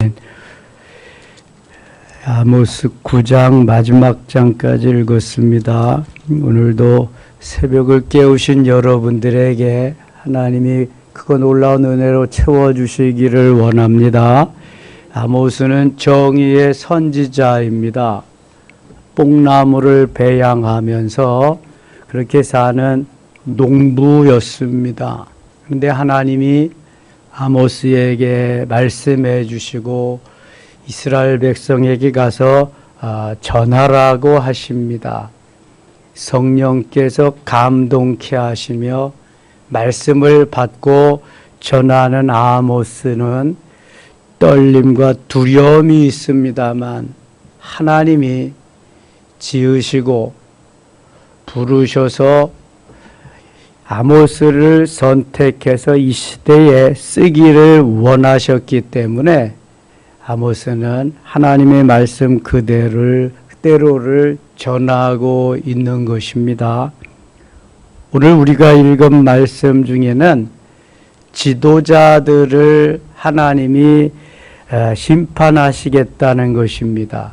아멘. 아모스 9장 마지막 장까지 읽었습니다. 오늘도 새벽을 깨우신 여러분들에게 하나님이 크고 놀라운 은혜로 채워주시기를 원합니다. 아모스는 정의의 선지자입니다. 뽕나무를 배양하면서 그렇게 사는 농부였습니다. 그런데 하나님이 아모스에게 말씀해 주시고 이스라엘 백성에게 가서 전하라고 하십니다. 성령께서 감동케 하시며 말씀을 받고 전하는 아모스는 떨림과 두려움이 있습니다만 하나님이 지으시고 부르셔서 아모스를 선택해서 이 시대에 쓰기를 원하셨기 때문에 아모스는 하나님의 말씀 그대로를 전하고 있는 것입니다. 오늘 우리가 읽은 말씀 중에는 지도자들을 하나님이 심판하시겠다는 것입니다.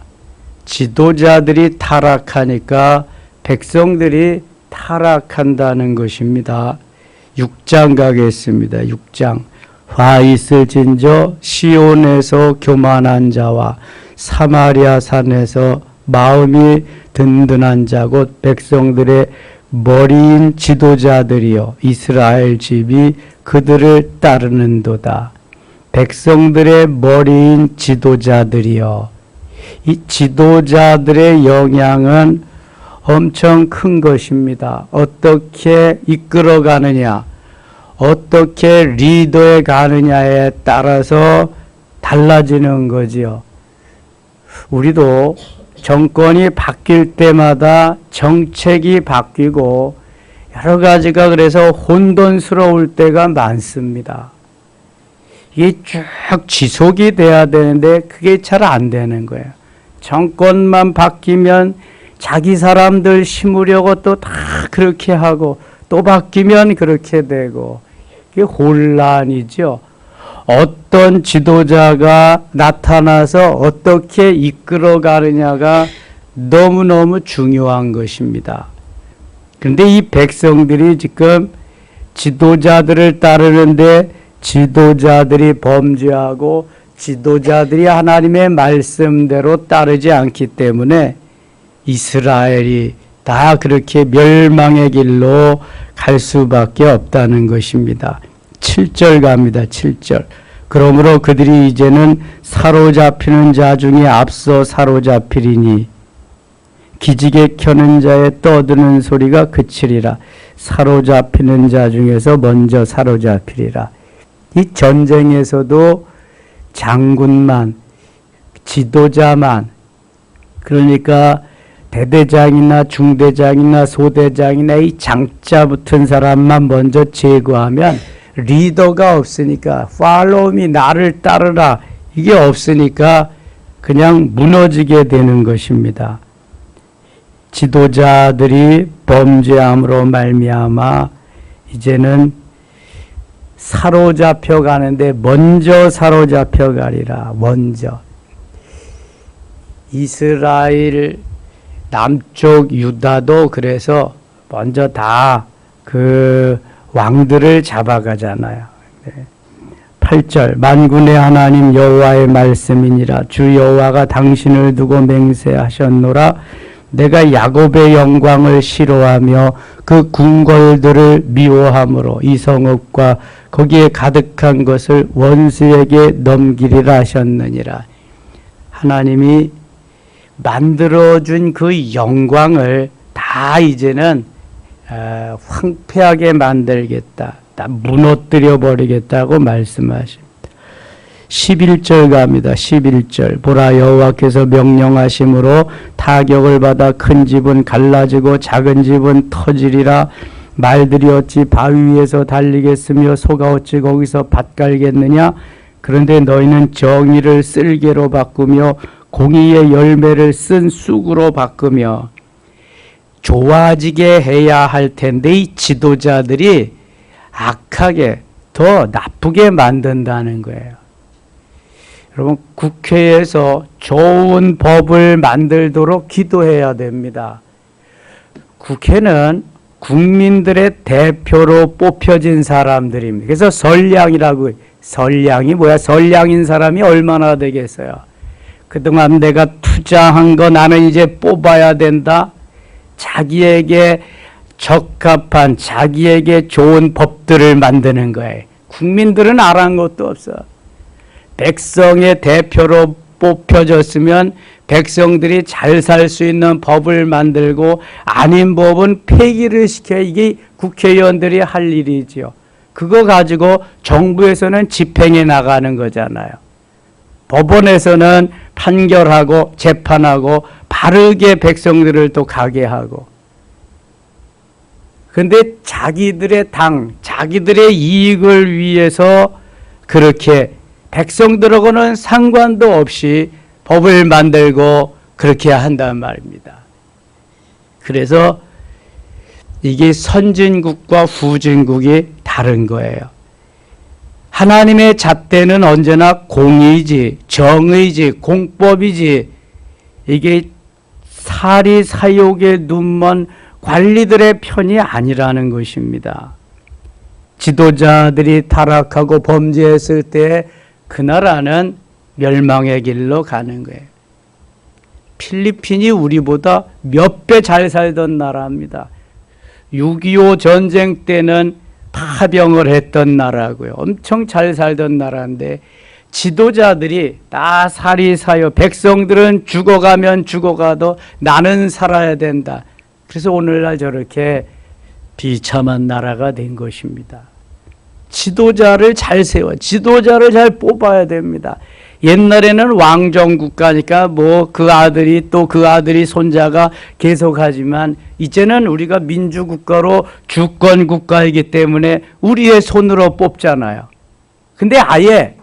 지도자들이 타락하니까 백성들이 타락한다는 것입니다. 6장 가겠습니다. 6장. 화 있을진저 시온에서 교만한 자와 사마리아 산에서 마음이 든든한 자 곧 백성들의 머리인 지도자들이여 이스라엘 집이 그들을 따르는도다. 백성들의 머리인 지도자들이여. 이 지도자들의 영향은 엄청 큰 것입니다. 어떻게 이끌어가느냐, 어떻게 리더에 가느냐에 따라서 달라지는 거지요. 우리도 정권이 바뀔 때마다 정책이 바뀌고 여러 가지가 그래서 혼돈스러울 때가 많습니다. 이게 쭉 지속이 돼야 되는데 그게 잘 안 되는 거예요. 정권만 바뀌면 자기 사람들 심으려고 또 다 그렇게 하고 또 바뀌면 그렇게 되고 이게 혼란이죠. 어떤 지도자가 나타나서 어떻게 이끌어 가느냐가 너무너무 중요한 것입니다. 그런데 이 백성들이 지금 지도자들을 따르는데 지도자들이 범죄하고 지도자들이 하나님의 말씀대로 따르지 않기 때문에 이스라엘이 다 그렇게 멸망의 길로 갈 수밖에 없다는 것입니다. 7절 갑니다. 7절. 그러므로 그들이 이제는 사로잡히는 자 중에 앞서 사로잡히리니 기지개 켜는 자의 떠드는 소리가 그치리라. 사로잡히는 자 중에서 먼저 사로잡히리라. 이 전쟁에서도 장군만, 지도자만, 그러니까 대대장이나 중대장이나 소대장이나 이 장자 붙은 사람만 먼저 제거하면 리더가 없으니까 follow me, 나를 따르라, 이게 없으니까 그냥 무너지게 되는 것입니다. 지도자들이 범죄함으로 말미암아 이제는 사로잡혀 가는데 먼저 사로잡혀 가리라. 먼저. 이스라엘 남쪽 유다도 그래서 먼저 다 그 왕들을 잡아가잖아요. 8절. 만군의 하나님 여호와의 말씀이니라. 주 여호와가 당신을 두고 맹세하셨노라. 내가 야곱의 영광을 싫어하며 그 궁궐들을 미워함으로 이 성읍과 거기에 가득한 것을 원수에게 넘기리라 하셨느니라. 하나님이 만들어준 그 영광을 다 이제는 황폐하게 만들겠다, 다 무너뜨려 버리겠다고 말씀하십니다. 11절 갑니다. 11절. 보라, 여호와께서 명령하심으로 타격을 받아 큰 집은 갈라지고 작은 집은 터지리라. 말들이 어찌 바위 위에서 달리겠으며 소가 어찌 거기서 밭 갈겠느냐. 그런데 너희는 정의를 쓸개로 바꾸며 공의의 열매를 쓴 쑥으로 바꾸며. 좋아지게 해야 할 텐데 이 지도자들이 악하게 더 나쁘게 만든다는 거예요. 여러분, 국회에서 좋은 법을 만들도록 기도해야 됩니다. 국회는 국민들의 대표로 뽑혀진 사람들입니다. 그래서 선량이라고, 선량이 뭐야? 선량인 사람이 얼마나 되겠어요? 그동안 내가 투자한 거 나는 이제 뽑아야 된다. 자기에게 적합한, 자기에게 좋은 법들을 만드는 거예요. 국민들은 알아한 것도 없어. 백성의 대표로 뽑혀졌으면 백성들이 잘 살 수 있는 법을 만들고 아닌 법은 폐기를 시켜야 이게 국회의원들이 할 일이지요. 그거 가지고 정부에서는 집행해 나가는 거잖아요. 법원에서는 판결하고 재판하고 바르게 백성들을 또 가게 하고. 근데 자기들의 당, 자기들의 이익을 위해서 그렇게 백성들하고는 상관도 없이 법을 만들고 그렇게 한단 말입니다. 그래서 이게 선진국과 후진국이 다른 거예요. 하나님의 잣대는 언제나 공의지, 정의지, 공법이지, 이게 사리사욕에 눈먼 관리들의 편이 아니라는 것입니다. 지도자들이 타락하고 범죄했을 때 그 나라는 멸망의 길로 가는 거예요. 필리핀이 우리보다 몇 배 잘 살던 나라입니다. 6.25 전쟁 때는 파병을 했던 나라고요. 엄청 잘 살던 나라인데 지도자들이 다 사리사욕, 백성들은 죽어가면 죽어가도 나는 살아야 된다. 그래서 오늘날 저렇게 비참한 나라가 된 것입니다. 지도자를 잘 세워, 지도자를 잘 뽑아야 됩니다. 옛날에는 왕정 국가니까 뭐 그 아들이 또 그 아들이 손자가 계속하지만 이제는 우리가 민주국가로 주권국가이기 때문에 우리의 손으로 뽑잖아요. 근데 아예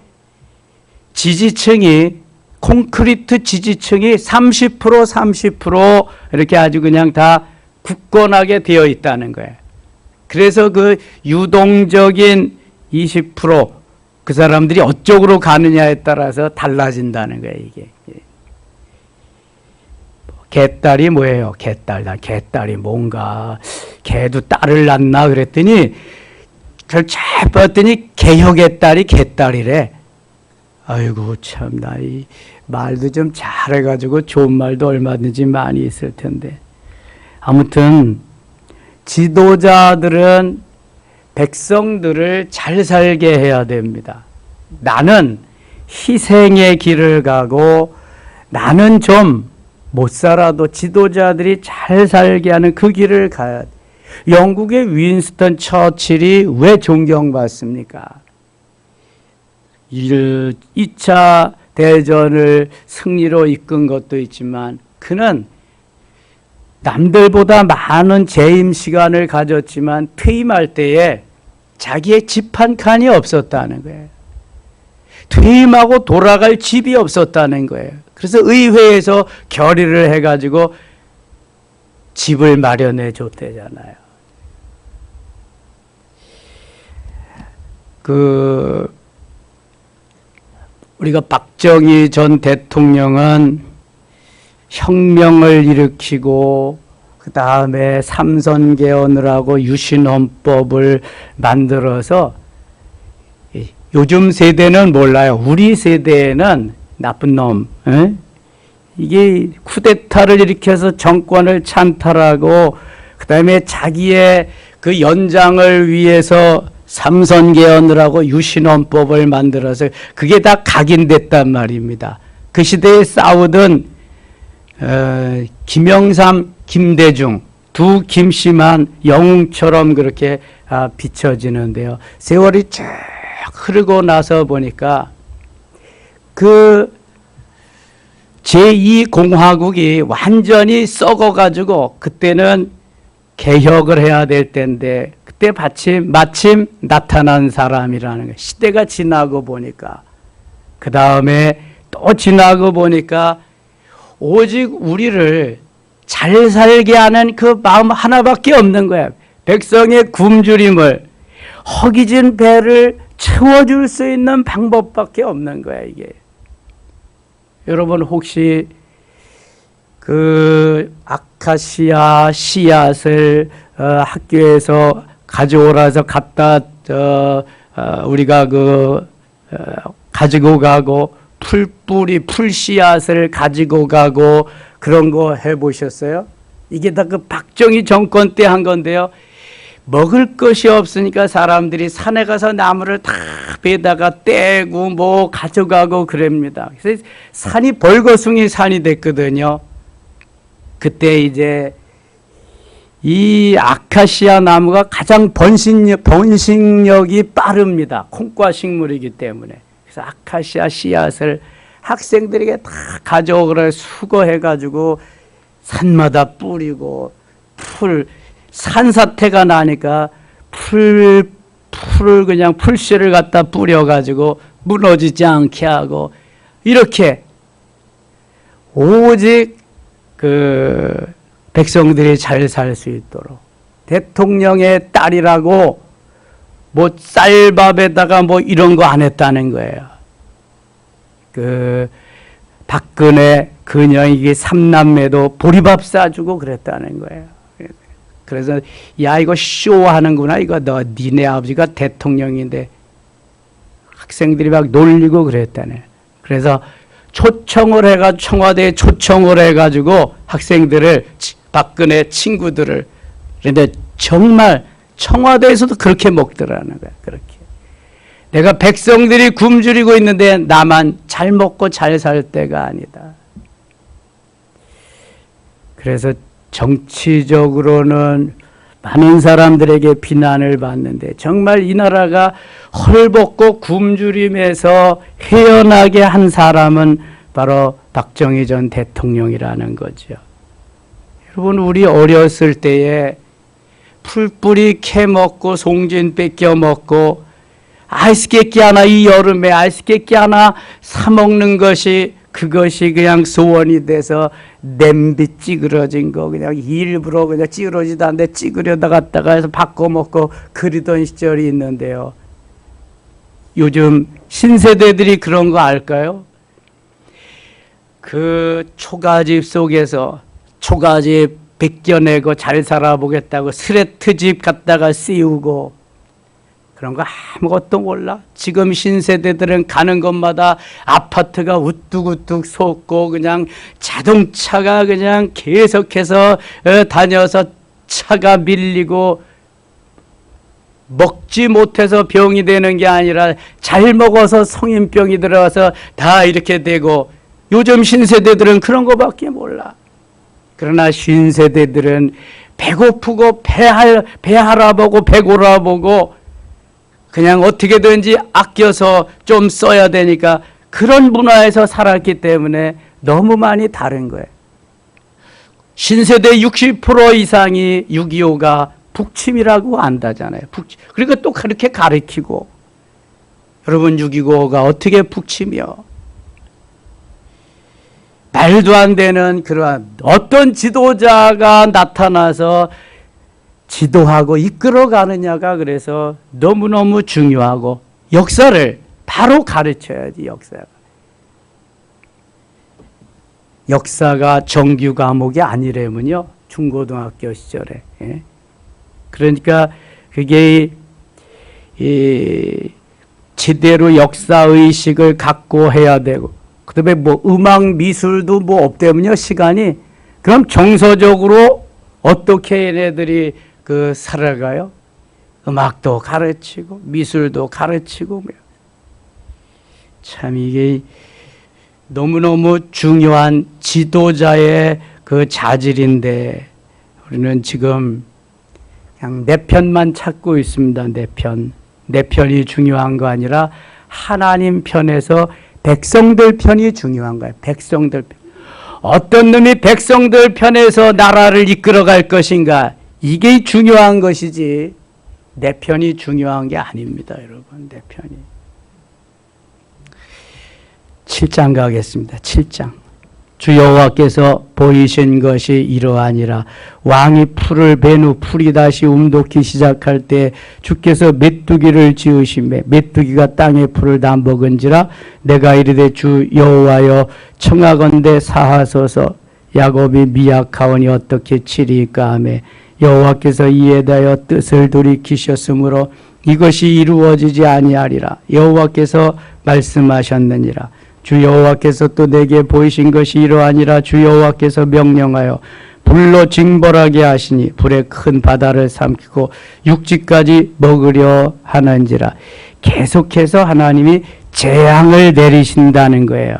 지지층이 콘크리트 지지층이 30% 이렇게 아주 그냥 다 굳건하게 되어 있다는 거예요. 그래서 그 유동적인 20% 그 사람들이 어쪽으로 가느냐에 따라서 달라진다는 거예요, 이게. 개딸이 뭐예요? 개딸이 뭔가, 개도 딸을 낳나 그랬더니, 그걸 잘 봤더니 개혁의 딸이 개딸이래. 아이고, 참나, 이 말도 좀 잘해가지고 좋은 말도 얼마든지 많이 있을 텐데. 아무튼, 지도자들은 백성들을 잘 살게 해야 됩니다. 나는 희생의 길을 가고 나는 좀 못 살아도 지도자들이 잘 살게 하는 그 길을 가야 돼. 영국의 윈스턴 처칠이 왜 존경받습니까? 2차 대전을 승리로 이끈 것도 있지만 그는 남들보다 많은 재임 시간을 가졌지만 퇴임할 때에 자기의 집 한 칸이 없었다는 거예요. 퇴임하고 돌아갈 집이 없었다는 거예요. 그래서 의회에서 결의를 해가지고 집을 마련해 줬대잖아요. 우리가 박정희 전 대통령은 혁명을 일으키고 그 다음에 삼선개헌을 하고 유신헌법을 만들어서 요즘 세대는 몰라요. 우리 세대에는 나쁜 놈, 이게 쿠데타를 일으켜서 정권을 찬탈하고 그 다음에 자기의 그 연장을 위해서 삼선개헌을 하고 유신헌법을 만들어서 그게 다 각인됐단 말입니다. 그 시대에 싸우던 김영삼, 김대중 두 김씨만 영웅처럼 그렇게 비춰지는데요. 세월이 쭉 흐르고 나서 보니까 그 제2공화국이 완전히 썩어가지고 그때는 개혁을 해야 될 때인데 그때 마침 나타난 사람이라는 거예요. 시대가 지나고 보니까 그 다음에 또 지나고 보니까 오직 우리를 잘 살게 하는 그 마음 하나밖에 없는 거야. 백성의 굶주림을 허기진 배를 채워줄 수 있는 방법밖에 없는 거야, 이게. 여러분 혹시 그 아카시아 씨앗을 학교에서 가져오라서 갖다 우리가 가지고 가고 풀뿌리 풀씨앗을 가지고 가고 그런 거 해보셨어요? 이게 다 그 박정희 정권 때 한 건데요. 먹을 것이 없으니까 사람들이 산에 가서 나무를 다 베다가 떼고 뭐 가져가고 그럽니다. 그래서 산이 벌거숭이 산이 됐거든요. 그때 이제 이 아카시아 나무가 가장 번식력이 빠릅니다. 콩과 식물이기 때문에. 그래서 아카시아 씨앗을 학생들에게 다 가져오라 수거해가지고 산마다 뿌리고 산사태가 나니까 풀을 그냥 풀씨를 갖다 뿌려가지고 무너지지 않게 하고 이렇게 오직 백성들이 잘 살 수 있도록 대통령의 딸이라고 뭐 쌀밥에다가 뭐 이런 거 안 했다는 거예요. 박근혜 근영이 삼남매도 보리밥 싸주고 그랬다는 거예요. 그래서 야 이거 쇼하는구나 이거 니네 아버지가 대통령인데 학생들이 막 놀리고 그랬다네. 그래서 초청을 해가지고 청와대에 초청을 해가지고 학생들을 박근혜 친구들을 그런데 정말 청와대에서도 그렇게 먹더라는 거야. 그렇게 내가 백성들이 굶주리고 있는데 나만 잘 먹고 잘 살 때가 아니다. 그래서 정치적으로는 많은 사람들에게 비난을 받는데 정말 이 나라가 헐벗고 굶주림에서 헤어나게 한 사람은 바로 박정희 전 대통령이라는 거죠. 여러분 우리 어렸을 때에 풀뿌리 캐먹고 송진 뺏겨 먹고 아이스케이크 하나 이 여름에 아이스케이크 하나 사 먹는 것이 그것이 그냥 소원이 돼서 냄비 찌그러진 거 그냥 일부러 그냥 찌그러지도 않는데 찌그려다 갔다가 해서 바꿔 먹고 그리던 시절이 있는데요. 요즘 신세대들이 그런 거 알까요? 그 초가집 속에서 초가집 벗겨내고 잘 살아보겠다고 스레트집 갖다가 씌우고 그런 거 아무것도 몰라. 지금 신세대들은 가는 곳마다 아파트가 우뚝우뚝 솟고 그냥 자동차가 그냥 계속해서 다녀서 차가 밀리고 먹지 못해서 병이 되는 게 아니라 잘 먹어서 성인병이 들어와서 다 이렇게 되고 요즘 신세대들은 그런 거밖에 몰라. 그러나 신세대들은 배고프고 배 할아보고 배 골아보고 그냥 어떻게든지 아껴서 좀 써야 되니까 그런 문화에서 살았기 때문에 너무 많이 다른 거예요. 신세대 60% 이상이 6.25가 북침이라고 안다잖아요. 그러니까 또 그렇게 가르치고 여러분 6.25가 어떻게 북침이요? 말도 안 되는 그러한 어떤 지도자가 나타나서 지도하고 이끌어가느냐가 그래서 너무너무 중요하고 역사를 바로 가르쳐야지. 역사가 정규 과목이 아니라면요. 중고등학교 시절에. 예? 그러니까 그게 제대로 역사의식을 갖고 해야 되고 그 다음에 뭐 음악 미술도 뭐 없대면요. 시간이. 그럼 정서적으로 어떻게 얘네들이 살아가요? 음악도 가르치고 미술도 가르치고 참 이게 너무너무 중요한 지도자의 그 자질인데 우리는 지금 그냥 내 편만 찾고 있습니다. 내 편이 중요한 거 아니라 하나님 편에서 백성들 편이 중요한 거예요. 백성들 편. 어떤 놈이 백성들 편에서 나라를 이끌어갈 것인가 이게 중요한 것이지 내 편이 중요한 게 아닙니다. 여러분 내 편이. 7장 가겠습니다. 7장. 주 여호와께서 보이신 것이 이러하니라. 왕이 풀을 벤 후 풀이 다시 움돋기 시작할 때 주께서 메뚜기를 지으시매 메뚜기가 땅의 풀을 다 먹은지라. 내가 이르되 주 여호와여 청하건대 사하소서. 야곱이 미약하오니 어떻게 치리까 하매 여호와께서 이에 대하여 뜻을 돌이키셨으므로 이것이 이루어지지 아니하리라. 여호와께서 말씀하셨느니라. 주 여호와께서 또 내게 보이신 것이 이러하니라. 주 여호와께서 명령하여 불로 징벌하게 하시니 불에 큰 바다를 삼키고 육지까지 먹으려 하는지라. 계속해서 하나님이 재앙을 내리신다는 거예요.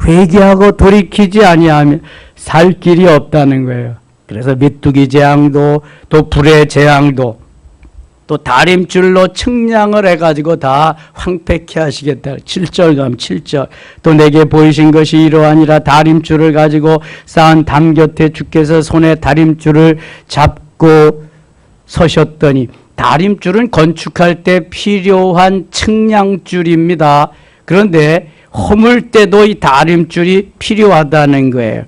회개하고 돌이키지 아니하면 살 길이 없다는 거예요. 그래서 메뚜기 재앙도 또 불의 재앙도 또 다림줄로 측량을 해가지고 다 황폐케 하시겠다. 7절 가면 7절. 또 내게 보이신 것이 이러하니라. 다림줄을 가지고 쌓은 담 곁에 주께서 손에 다림줄을 잡고 서셨더니, 다림줄은 건축할 때 필요한 측량줄입니다. 그런데 허물 때도 이 다림줄이 필요하다는 거예요.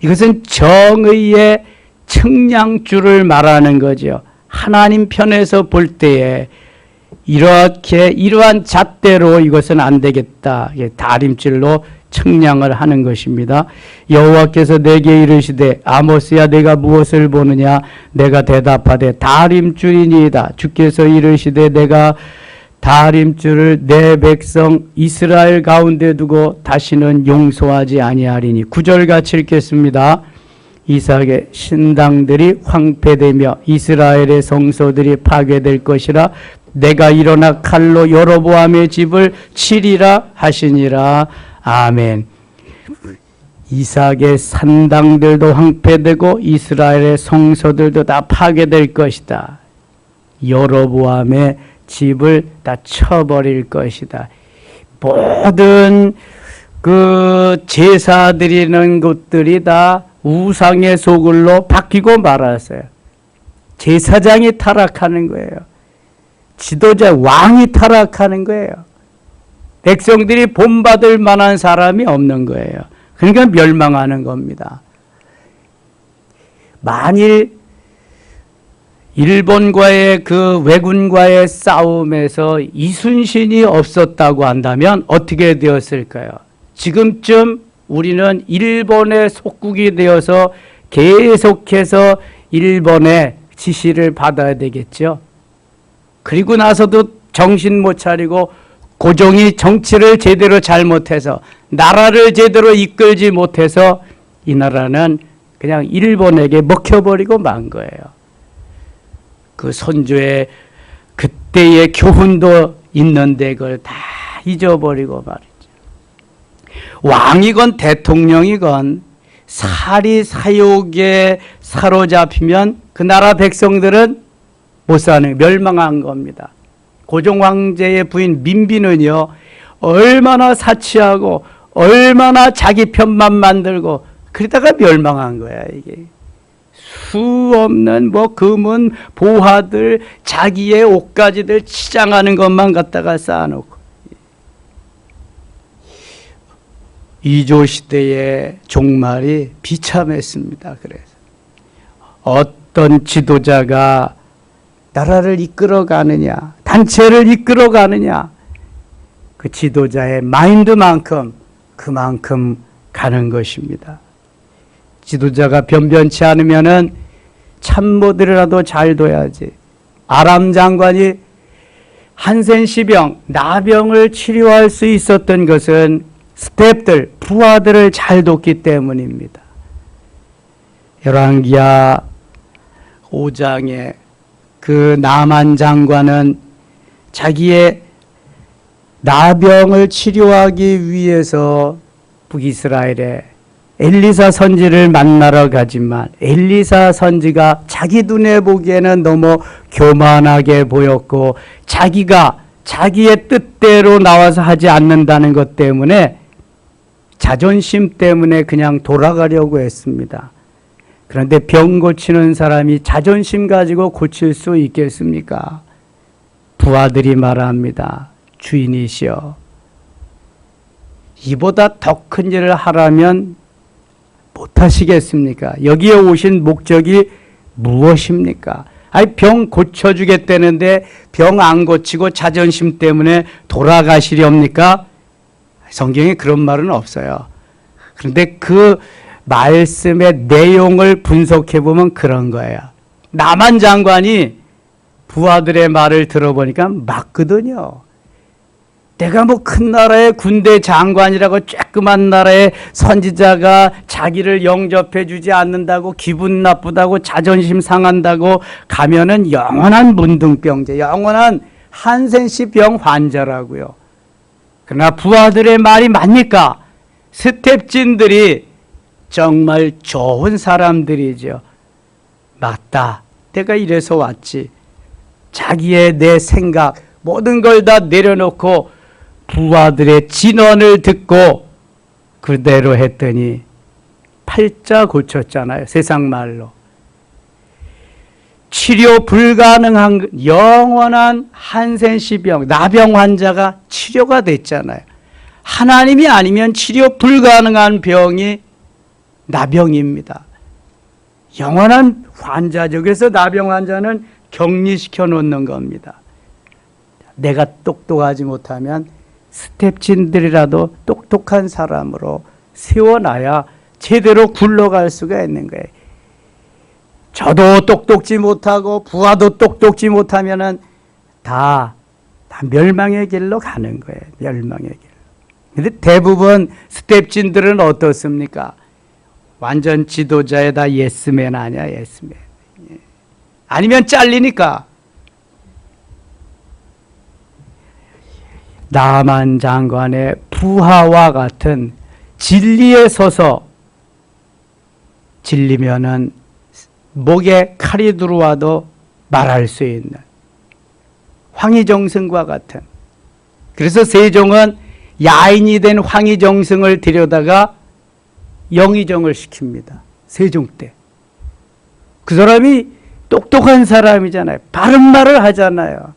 이것은 정의의 측량줄을 말하는 거죠. 하나님 편에서 볼 때에 이렇게 이러한 잣대로 이것은 안 되겠다. 다림줄로 측량을 하는 것입니다. 여호와께서 내게 이르시되 아모스야 내가 무엇을 보느냐. 내가 대답하되 다림줄이니이다. 주께서 이르시되 내가 다림줄을 내 백성 이스라엘 가운데 두고 다시는 용서하지 아니하리니. 9절 같이 읽겠습니다. 이삭의 신당들이 황폐되며 이스라엘의 성소들이 파괴될 것이라. 내가 일어나 칼로 여로보암의 집을 치리라 하시니라. 아멘. 이삭의 산당들도 황폐되고 이스라엘의 성소들도 다 파괴될 것이다. 여로보암의 집을 다 쳐버릴 것이다. 모든 그 제사 드리는 곳들이 다 우상의 소굴로 바뀌고 말았어요. 제사장이 타락하는 거예요. 지도자 왕이 타락하는 거예요. 백성들이 본받을 만한 사람이 없는 거예요. 그러니까 멸망하는 겁니다. 만일 일본과의 그 왜군과의 싸움에서 이순신이 없었다고 한다면 어떻게 되었을까요? 지금쯤 우리는 일본의 속국이 되어서 계속해서 일본의 지시를 받아야 되겠죠. 그리고 나서도 정신 못 차리고 고종이 정치를 제대로 잘못해서 나라를 제대로 이끌지 못해서 이 나라는 그냥 일본에게 먹혀버리고 만 거예요. 그 선조의 그때의 교훈도 있는데 그걸 다 잊어버리고 말이죠. 왕이건 대통령이건 사리 사욕에 사로잡히면 그 나라 백성들은 못 사는, 멸망한 겁니다. 고종 황제의 부인 민비는요, 얼마나 사치하고 얼마나 자기 편만 만들고 그러다가 멸망한 거야. 이게 수 없는 뭐 금은 보화들 자기의 옷가지들 치장하는 것만 갖다가 쌓아놓고. 이조 시대의 종말이 비참했습니다. 그래서 어떤 지도자가 나라를 이끌어가느냐, 단체를 이끌어가느냐, 그 지도자의 마인드만큼 그만큼 가는 것입니다. 지도자가 변변치 않으면은 참모들이라도 잘 둬야지. 아람 장관이 한센시병, 나병을 치료할 수 있었던 것은 스태프들, 부하들을 잘 뒀기 때문입니다. 열왕기하 5장에 그 나만 장관은 자기의 나병을 치료하기 위해서 북이스라엘에 엘리사 선지를 만나러 가지만 엘리사 선지가 자기 눈에 보기에는 너무 교만하게 보였고 자기가 자기의 뜻대로 나와서 하지 않는다는 것 때문에 자존심 때문에 그냥 돌아가려고 했습니다. 그런데 병 고치는 사람이 자존심 가지고 고칠 수 있겠습니까? 부하들이 말합니다. 주인이시여, 이보다 더 큰 일을 하라면 못하시겠습니까? 여기에 오신 목적이 무엇입니까? 아니, 병 고쳐주겠다는데 병 안 고치고 자존심 때문에 돌아가시렵니까? 성경에 그런 말은 없어요. 그런데 그 말씀의 내용을 분석해 보면 그런 거예요. 나만 장관이 부하들의 말을 들어보니까 맞거든요. 내가 뭐 큰 나라의 군대 장관이라고 쬐끄만 나라의 선지자가 자기를 영접해 주지 않는다고 기분 나쁘다고 자존심 상한다고 가면은 영원한 문둥병자, 영원한 한센시 병 환자라고요. 그러나 부하들의 말이 맞니까? 스텝진들이 정말 좋은 사람들이죠. 맞다. 내가 이래서 왔지. 자기의 내 생각 모든 걸 다 내려놓고 부하들의 진언을 듣고 그대로 했더니 팔자 고쳤잖아요. 세상 말로. 치료 불가능한 영원한 한센시병, 나병 환자가 치료가 됐잖아요. 하나님이 아니면 치료 불가능한 병이 나병입니다. 영원한 환자죠. 그래서 나병 환자는 격리시켜 놓는 겁니다. 내가 똑똑하지 못하면 스텝진들이라도 똑똑한 사람으로 세워놔야 제대로 굴러갈 수가 있는 거예요. 저도 똑똑지 못하고 부하도 똑똑지 못하면은 다 멸망의 길로 가는 거예요. 멸망의 길. 근데 대부분 스텝진들은 어떻습니까? 완전 지도자에다 예스맨 아니야, 예스맨. 아니면 잘리니까. 나만 장관의 부하와 같은 진리에 서서 진리면은 목에 칼이 들어와도 말할 수 있는 황희정승과 같은. 그래서 세종은 야인이 된 황희정승을 데려다가 영의정을 시킵니다. 세종 때. 그 사람이 똑똑한 사람이잖아요. 바른 말을 하잖아요.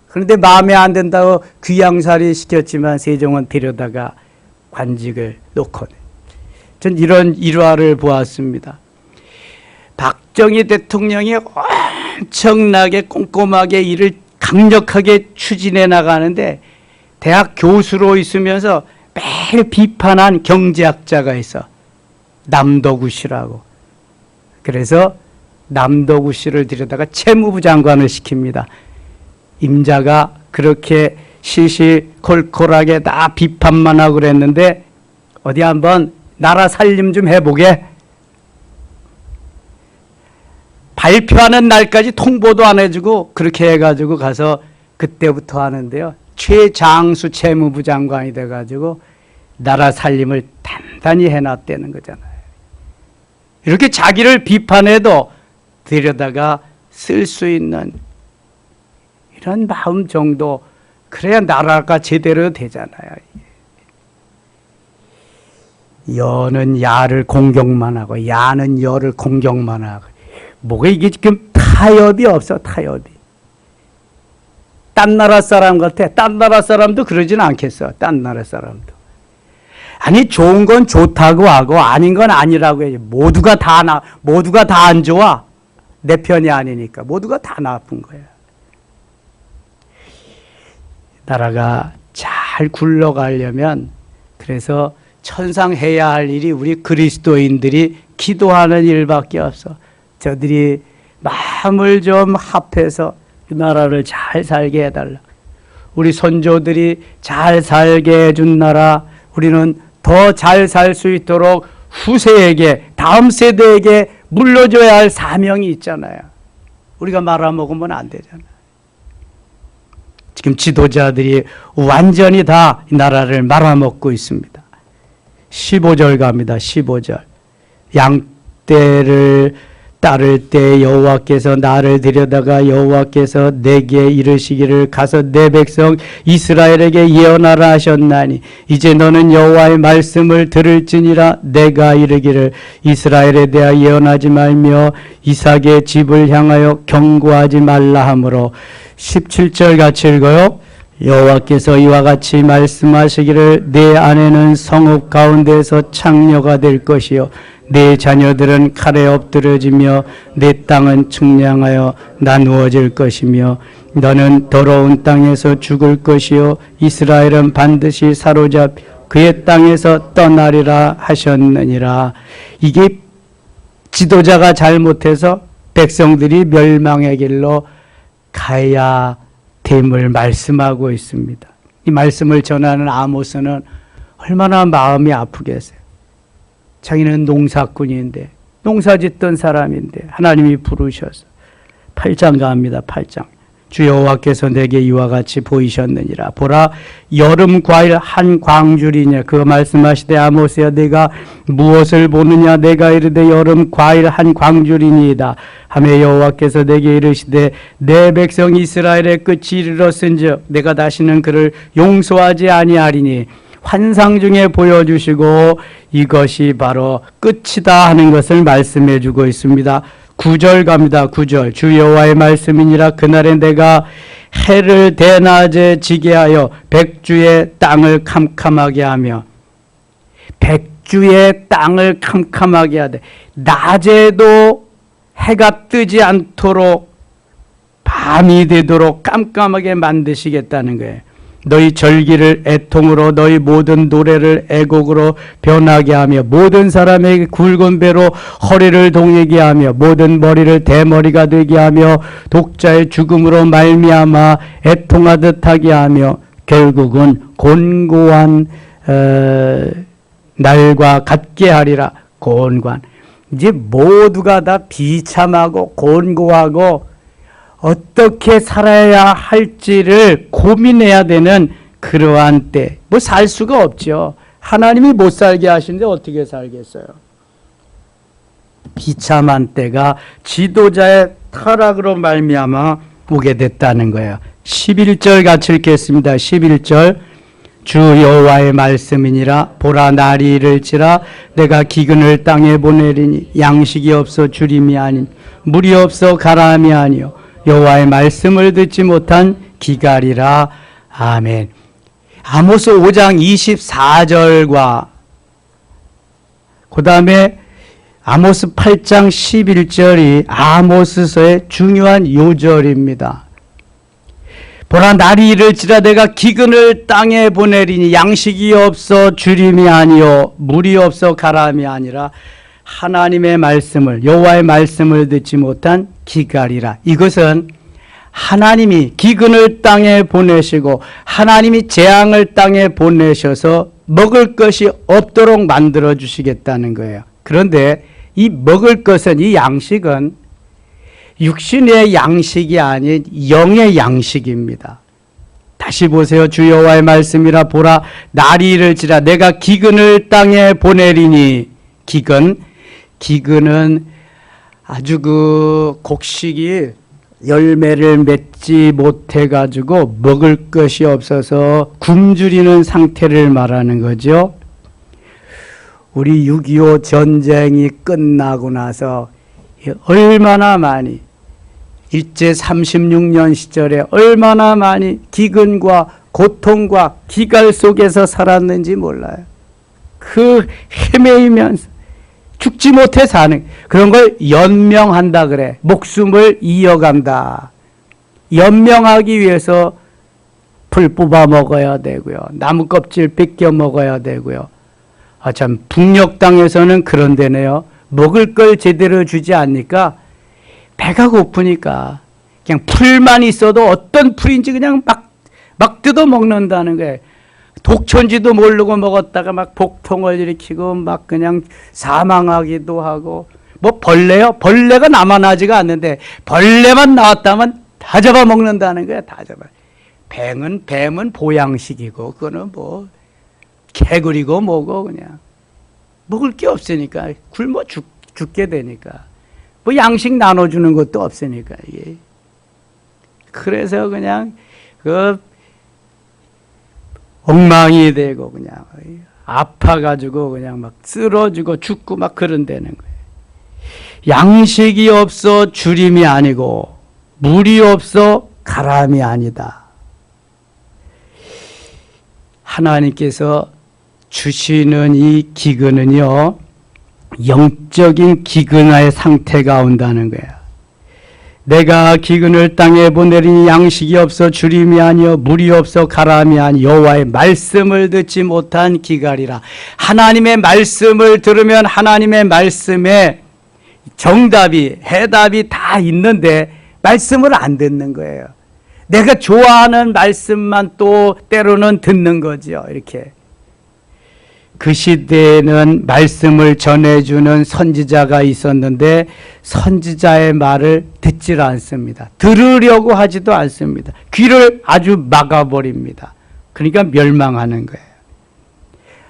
그런데 마음에 안 든다고 귀양살이 시켰지만 세종은 데려다가 관직을 놓고. 전 이런 일화를 보았습니다. 박정희 대통령이 엄청나게 꼼꼼하게 일을 강력하게 추진해 나가는데 대학 교수로 있으면서 매일 비판한 경제학자가 있어. 남도구 씨라고. 그래서 남도구 씨를 데려다가 채무부 장관을 시킵니다. 임자가 그렇게 시시콜콜하게 다 비판만 하고 그랬는데 어디 한번 나라 살림 좀 해보게. 발표하는 날까지 통보도 안 해주고 그렇게 해가지고 가서 그때부터 하는데요. 최장수 채무부 장관이 돼가지고 나라 살림을 단단히 해놨다는 거잖아요. 이렇게 자기를 비판해도 데려다가 쓸 수 있는 이런 마음 정도, 그래야 나라가 제대로 되잖아요. 여는 야를 공경만 하고 야는 여를 공경만 하고, 뭐가 이게 지금 타협이 없어. 타협이. 딴 나라 사람 같아. 딴 나라 사람도 그러진 않겠어. 딴 나라 사람도. 아니, 좋은 건 좋다고 하고 아닌 건 아니라고 해야지. 모두가 다 안 좋아. 내 편이 아니니까. 모두가 다 나쁜 거야. 나라가 잘 굴러가려면, 그래서 천상해야 할 일이 우리 그리스도인들이 기도하는 일밖에 없어. 저들이 마음을 좀 합해서 그 나라를 잘 살게 해달라. 우리 선조들이 잘 살게 해준 나라, 우리는 더 잘 살 수 있도록 후세에게, 다음 세대에게 물려줘야 할 사명이 있잖아요. 우리가 말아먹으면 안 되잖아요. 지금 지도자들이 완전히 다 이 나라를 말아먹고 있습니다. 15절 갑니다. 15절. 양떼를 따를 때 여호와께서 나를 데려다가 여호와께서 내게 이르시기를 가서 내 백성 이스라엘에게 예언하라 하셨나니 이제 너는 여호와의 말씀을 들을지니라. 내가 이르기를 이스라엘에 대하여 예언하지 말며 이삭의 집을 향하여 경고하지 말라 하므로. 17절 같이 읽어요. 여호와께서 이와 같이 말씀하시기를 내 아내는 성읍 가운데에서 창녀가 될 것이요 내 자녀들은 칼에 엎드려지며 내 땅은 측량하여 나누어질 것이며 너는 더러운 땅에서 죽을 것이요 이스라엘은 반드시 사로잡 그의 땅에서 떠나리라 하셨느니라. 이게 지도자가 잘못해서 백성들이 멸망의 길로 가야 됨을 말씀하고 있습니다. 이 말씀을 전하는 아모스는 얼마나 마음이 아프겠어요. 자기는 농사꾼인데 농사짓던 사람인데 하나님이 부르셔서 8장 가합니다. 8장. 주 여호와께서 내게 이와 같이 보이셨느니라. 보라 여름 과일 한 광줄이냐. 그거 말씀하시되 아모스야 내가 무엇을 보느냐. 내가 이르되 여름 과일 한 광줄이니이다. 하매 여호와께서 내게 이르시되 내 백성 이스라엘의 끝이 이르렀은즉 내가 다시는 그를 용서하지 아니하리니 환상 중에 보여주시고 이것이 바로 끝이다 하는 것을 말씀해 주고 있습니다. 9절 갑니다. 9절. 주 여호와의 말씀이니라. 그날에 내가 해를 대낮에 지게 하여 백주의 땅을 캄캄하게 하며 백주의 땅을 캄캄하게 하되 낮에도 해가 뜨지 않도록 밤이 되도록 깜깜하게 만드시겠다는 거예요. 너희 절기를 애통으로 너희 모든 노래를 애곡으로 변하게 하며 모든 사람에게 굵은 배로 허리를 동이게 하며 모든 머리를 대머리가 되게 하며 독자의 죽음으로 말미암아 애통하듯 하게 하며 결국은 곤고한 날과 같게 하리라. 곤고한. 이제 모두가 다 비참하고 곤고하고 어떻게 살아야 할지를 고민해야 되는 그러한 때. 뭐 살 수가 없죠. 하나님이 못 살게 하시는데 어떻게 살겠어요. 비참한 때가 지도자의 타락으로 말미암아 오게 됐다는 거예요. 11절 같이 읽겠습니다. 11절. 주 여호와의 말씀이니라. 보라 날이 이를지라 내가 기근을 땅에 보내리니 양식이 없어 주림이 아닌 물이 없어 가라함이 아니요 여호와의 말씀을 듣지 못한 기갈이라. 아멘. 아모스 5장 24절과 그 다음에 아모스 8장 11절이 아모스서의 중요한 요절입니다. 보라 날이 이를지라 내가 기근을 땅에 보내리니 양식이 없어 주림이 아니요 물이 없어 가라함이 아니라 하나님의 말씀을 여호와의 말씀을 듣지 못한 기갈이라. 이것은 하나님이 기근을 땅에 보내시고 하나님이 재앙을 땅에 보내셔서 먹을 것이 없도록 만들어 주시겠다는 거예요. 그런데 이 먹을 것은 이 양식은 육신의 양식이 아닌 영의 양식입니다. 다시 보세요. 주 여호와의 말씀이라. 보라 날이 이를지라 내가 기근을 땅에 보내리니. 기근은 아주 그 곡식이 열매를 맺지 못해 가지고 먹을 것이 없어서 굶주리는 상태를 말하는 거죠. 우리 6.25 전쟁이 끝나고 나서 얼마나 많이 일제 36년 시절에 얼마나 많이 기근과 고통과 기갈 속에서 살았는지 몰라요. 그 헤매이면서 죽지 못해 사는 그런 걸 연명한다 그래. 목숨을 이어간다. 연명하기 위해서 풀 뽑아 먹어야 되고요. 나무 껍질 뺏겨 먹어야 되고요. 아, 참 북녘 땅에서는 그런 데네요. 먹을 걸 제대로 주지 않으니까 배가 고프니까 그냥 풀만 있어도 어떤 풀인지 그냥 막 뜯어 먹는다는 거예요. 독천지도 모르고 먹었다가 막 복통을 일으키고 막 그냥 사망하기도 하고. 뭐 벌레요? 벌레가 남아나지가 않는데 벌레만 나왔다면 다 잡아먹는다는 거야. 다 잡아. 뱀은 보양식이고 그거는 뭐 개구리고 뭐고 그냥 먹을 게 없으니까 굶어 죽게 되니까 뭐 양식 나눠주는 것도 없으니까 이게. 그래서 그냥 그 엉망이 되고 그냥 아파가지고 그냥 막 쓰러지고 죽고 막 그런다는 거예요. 양식이 없어 주림이 아니고 물이 없어 가람이 아니다. 하나님께서 주시는 이 기근은요, 영적인 기근의 상태가 온다는 거야. 내가 기근을 땅에 보내리니 양식이 없어 주림이 아니요 물이 없어 가람이 아니 여호와의 말씀을 듣지 못한 기갈이라. 하나님의 말씀을 들으면 하나님의 말씀에 정답이 해답이 다 있는데 말씀을 안 듣는 거예요. 내가 좋아하는 말씀만 또 때로는 듣는 거죠. 이렇게. 그 시대에는 말씀을 전해주는 선지자가 있었는데 선지자의 말을 듣질 않습니다. 들으려고 하지도 않습니다. 귀를 아주 막아버립니다. 그러니까 멸망하는 거예요.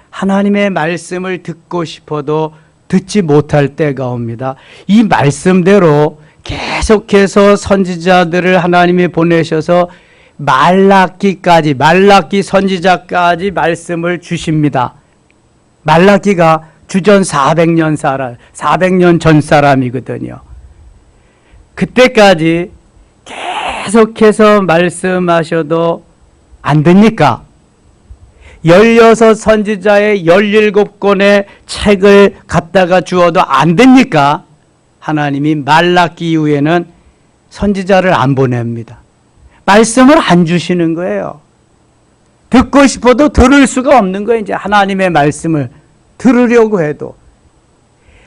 하나님의 말씀을 듣고 싶어도 듣지 못할 때가 옵니다. 이 말씀대로 계속해서 선지자들을 하나님이 보내셔서 말라기 선지자까지 말씀을 주십니다. 말라기가 주전 400년 전 사람이거든요. 그때까지 계속해서 말씀하셔도 안 됩니까? 16 선지자의 17권의 책을 갖다가 주어도 안 됩니까? 하나님이 말라기 이후에는 선지자를 안 보냅니다. 말씀을 안 주시는 거예요. 듣고 싶어도 들을 수가 없는 거예요. 이제 하나님의 말씀을 들으려고 해도.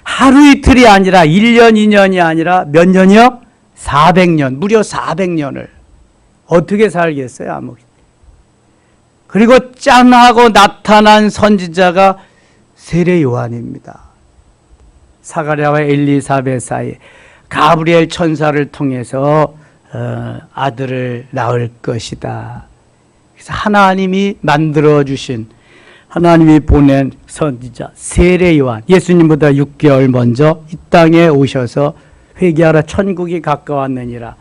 하루 이틀이 아니라 1년, 2년이 아니라 몇 년이요? 400년, 무려 400년을 어떻게 살겠어요? 아무. 그리고 짠하고 나타난 선지자가 세례 요한입니다. 사가랴와 엘리사벳 사이 가브리엘 천사를 통해서 아들을 낳을 것이다. 그래서 하나님이 만들어주신, 하나님이 보낸 선지자 세례 요한, 예수님보다 6개월 먼저 이 땅에 오셔서 회개하라 천국이 가까웠느니라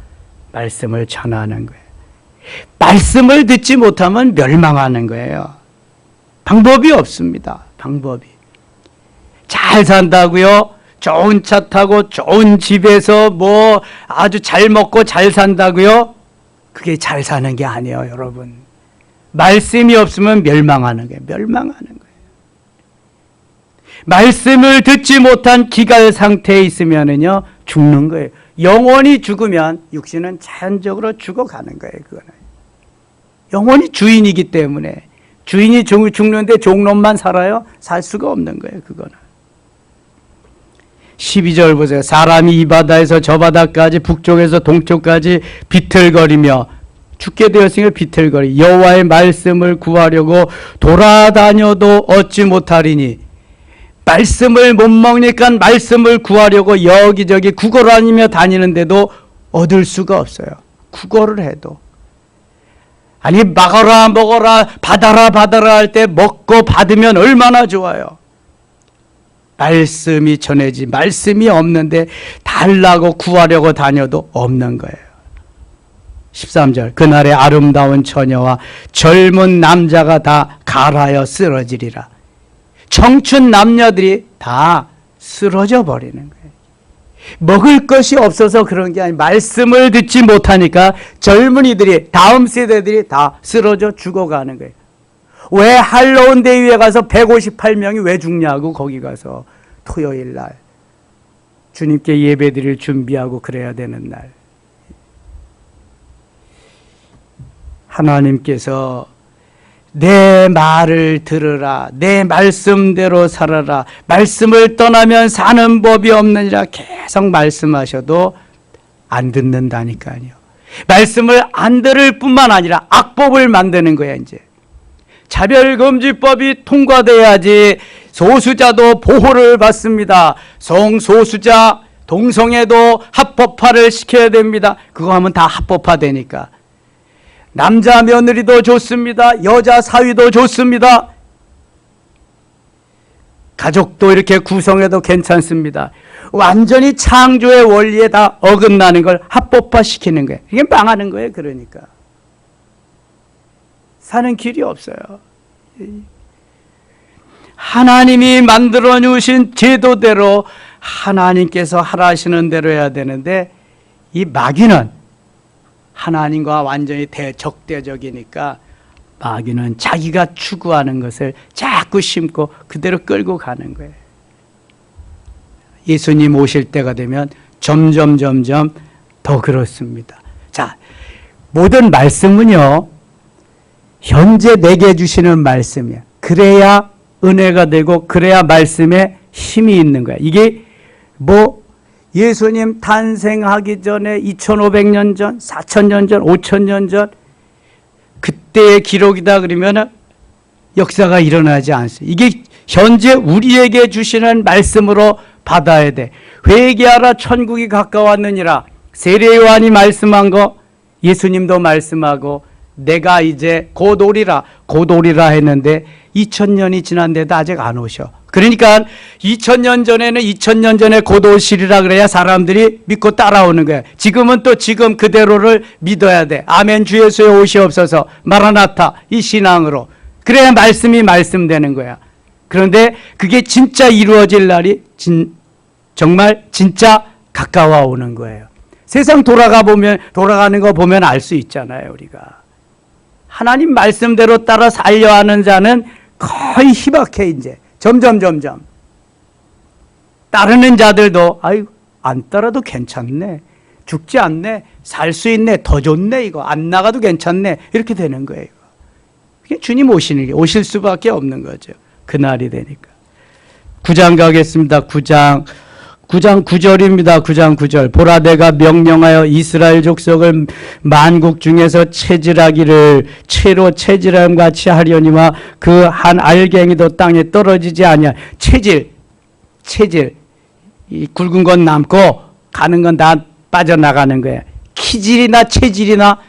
말씀을 전하는 거예요. 말씀을 듣지 못하면 멸망하는 거예요. 방법이 없습니다. 방법이. 잘 산다고요? 좋은 차 타고 좋은 집에서 뭐 아주 잘 먹고 잘 산다고요? 그게 잘 사는 게 아니에요, 여러분. 말씀이 없으면 멸망하는 거예요. 멸망하는 거예요. 말씀을 듣지 못한 기갈 상태에 있으면은요, 죽는 거예요. 영원히 죽으면 육신은 자연적으로 죽어가는 거예요, 그거는. 영원히 주인이기 때문에. 주인이 죽는데 종놈만 살아요? 살 수가 없는 거예요, 그거는. 12절 보세요. 사람이 이 바다에서 저 바다까지 북쪽에서 동쪽까지 비틀거리며 죽게 되었으니까 비틀거리 여호와의 말씀을 구하려고 돌아다녀도 얻지 못하리니, 말씀을 못 먹으니까 말씀을 구하려고 여기저기 구걸하며 다니는데도 얻을 수가 없어요. 구걸을 해도. 아니 먹어라 먹어라 받아라 받아라 할 때 먹고 받으면 얼마나 좋아요. 말씀이 전해지 말씀이 없는데 달라고 구하려고 다녀도 없는 거예요. 13절 그날에 아름다운 처녀와 젊은 남자가 다 갈하여 쓰러지리라. 청춘 남녀들이 다 쓰러져 버리는 거예요. 먹을 것이 없어서 그런 게 아니라 말씀을 듣지 못하니까 젊은이들이 다음 세대들이 다 쓰러져 죽어가는 거예요. 왜 할로운 대회에 가서 158명이 왜 죽냐고, 거기 가서 토요일 날 주님께 예배드릴 준비하고 그래야 되는 날. 하나님께서 내 말을 들으라, 내 말씀대로 살아라, 말씀을 떠나면 사는 법이 없느니라 계속 말씀하셔도 안 듣는다니까요. 말씀을 안 들을 뿐만 아니라 악법을 만드는 거야. 이제 차별금지법이 통과돼야지 소수자도 보호를 받습니다. 성소수자 동성애도 합법화를 시켜야 됩니다. 그거 하면 다 합법화되니까. 남자 며느리도 좋습니다. 여자 사위도 좋습니다. 가족도 이렇게 구성해도 괜찮습니다. 완전히 창조의 원리에 다 어긋나는 걸 합법화시키는 거예요. 이게 망하는 거예요. 그러니까 사는 길이 없어요. 하나님이 만들어 주신 제도대로 하나님께서 하라시는 대로 해야 되는데, 이 마귀는 하나님과 완전히 대적대적이니까 마귀는 자기가 추구하는 것을 자꾸 심고 그대로 끌고 가는 거예요. 예수님 오실 때가 되면 점점 더 그렇습니다. 자, 모든 말씀은요, 현재 내게 주시는 말씀이야. 그래야 은혜가 되고 그래야 말씀에 힘이 있는 거야. 이게 뭐 예수님 탄생하기 전에 2500년 전, 4000년 전, 5000년 전 그때의 기록이다 그러면 역사가 일어나지 않습니다. 이게 현재 우리에게 주시는 말씀으로 받아야 돼. 회개하라 천국이 가까웠느니라. 세례 요한이 말씀한 거 예수님도 말씀하고 내가 이제 곧 오리라 했는데 2000년이 지났는데도 아직 안 오셔. 그러니까 2000년 전에는 2000년 전에 곧 오시리라 그래야 사람들이 믿고 따라오는 거야. 지금은 또 지금 그대로를 믿어야 돼. 아멘 주 예수의 오시옵소서 마라나타 이 신앙으로. 그래야 말씀이 말씀되는 거야. 그런데 그게 진짜 이루어질 날이 정말 진짜 가까워 오는 거예요. 세상 돌아가는 거 보면 알 수 있잖아요, 우리가. 하나님 말씀대로 따라 살려 하는 자는 거의 희박해, 이제. 점점. 따르는 자들도, 아유, 안 따라도 괜찮네. 죽지 않네. 살 수 있네. 더 좋네, 이거. 안 나가도 괜찮네. 이렇게 되는 거예요. 그게 주님 오실 수밖에 없는 거죠. 그날이 되니까. 9장 가겠습니다. 9장 9절입니다. 9장 9절. 보라 내가 명령하여 이스라엘 족속을 만국 중에서 체질하기를 채로 체질함 같이 하려니와 그 한 알갱이도 땅에 떨어지지 아니하. 체질. 이 굵은 건 남고 가는 건 다 빠져나가는 거예요. 키질이나 체질이나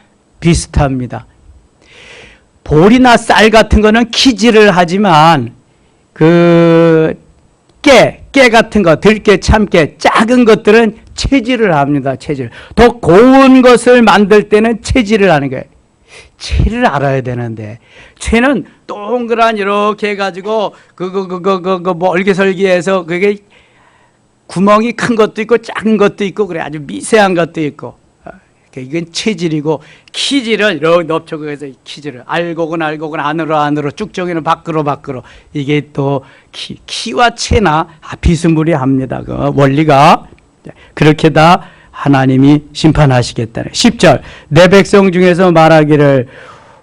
비슷합니다. 볼이나 쌀 같은 거는 키질을 하지만 깨 같은 거, 들깨, 참깨, 작은 것들은 체질을 합니다. 체질. 더 고운 것을 만들 때는 체질을 하는 거예요. 체를 알아야 되는데, 체는 동그란 이렇게 해가지고, 멀기설기해서 그게 구멍이 큰 것도 있고, 작은 것도 있고, 그래. 아주 미세한 것도 있고. 이건 체질이고, 키질은 이렇게 넓혀서 키질을 알곡은 안으로 쭉정이는 밖으로 이게 또 키와 체나 비스무리합니다. 그 원리가. 그렇게 다 하나님이 심판하시겠다네. 10절. 내 백성 중에서 말하기를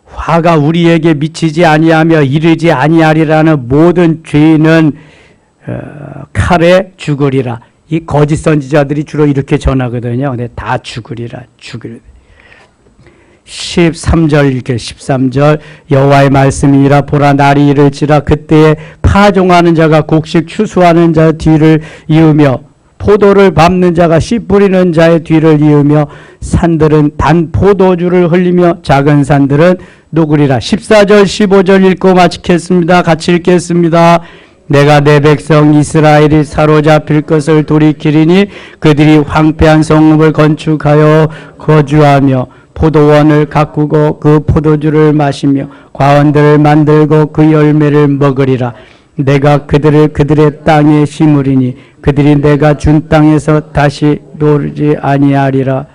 화가 우리에게 미치지 아니하며 이르지 아니하리라는 모든 죄인은 칼에 죽으리라. 이 거짓 선지자들이 주로 이렇게 전하거든요. 근데 다 죽으리라. 13절 이렇게 13절 여호와의 말씀이니라. 보라 날이 이를지라 그때에 파종하는 자가 곡식 추수하는 자 뒤를 이으며 포도를 밟는 자가 씨 뿌리는 자의 뒤를 이으며 산들은 단 포도주를 흘리며 작은 산들은 녹으리라. 14절 15절 읽고 마치겠습니다. 같이 읽겠습니다. 내가 내 백성 이스라엘이 사로잡힐 것을 돌이키리니 그들이 황폐한 성읍을 건축하여 거주하며 포도원을 가꾸고 그 포도주를 마시며 과원들을 만들고 그 열매를 먹으리라. 내가 그들을 그들의 땅에 심으리니 그들이 내가 준 땅에서 다시 노르지 아니하리라.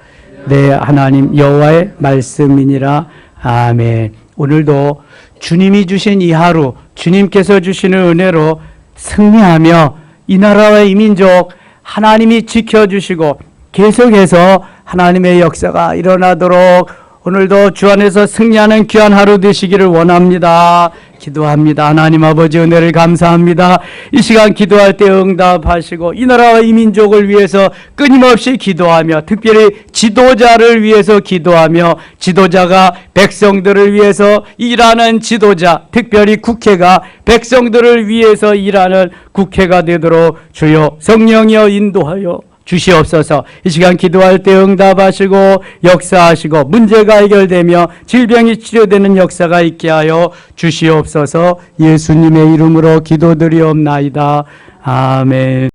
내 하나님 여호와의 말씀이니라. 아멘. 오늘도 주님이 주신 이 하루, 주님께서 주시는 은혜로 승리하며 이 나라와 이 민족 하나님이 지켜주시고 계속해서 하나님의 역사가 일어나도록 오늘도 주 안에서 승리하는 귀한 하루 되시기를 원합니다. 기도합니다. 하나님 아버지 은혜를 감사합니다. 이 시간 기도할 때 응답하시고 이 나라와 이 민족을 위해서 끊임없이 기도하며 특별히 지도자를 위해서 기도하며 지도자가 백성들을 위해서 일하는 지도자, 특별히 국회가 백성들을 위해서 일하는 국회가 되도록 주여 성령이여 인도하여 주시옵소서. 이 시간 기도할 때 응답하시고 역사하시고 문제가 해결되며 질병이 치료되는 역사가 있게 하여 주시옵소서. 예수님의 이름으로 기도드리옵나이다. 아멘.